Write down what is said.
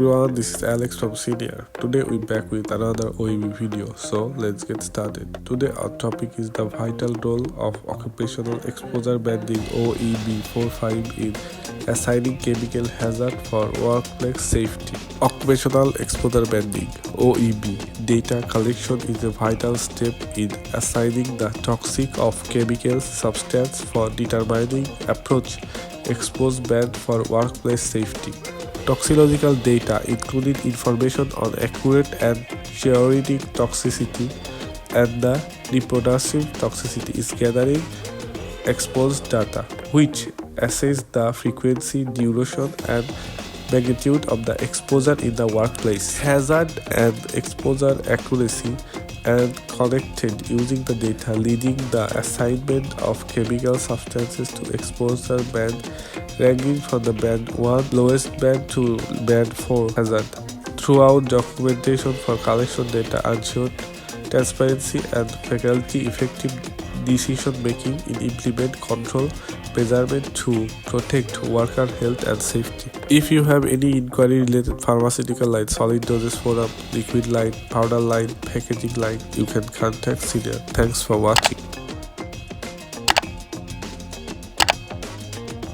everyone, this is Alex from Senieer. Today we're back with another OEB video, so let's get started. Today our topic is the vital role of Occupational Exposure Banding OEB 45 in assigning chemical hazard for workplace safety. Occupational Exposure Banding OEB data collection is a vital step in assigning the toxic of chemical substance for determining approach exposure band for workplace safety. Toxicological data, including information on accurate and theoretic toxicity and the reproductive toxicity, is gathering exposed data, which assess the frequency, duration, and magnitude of the exposure in the workplace. Hazard and exposure accuracy and connected using the data, leading the assignment of chemical substances to exposure band ranging from the band 1 lowest band to band 4 hazard. Throughout documentation for collection data ensure transparency and faculty effective decision making in implement control measurement to protect worker health and safety. If you have any inquiry related pharmaceutical line, solid dosage forum, liquid line, powder line, packaging line, you can contact Senieer. Thanks for watching.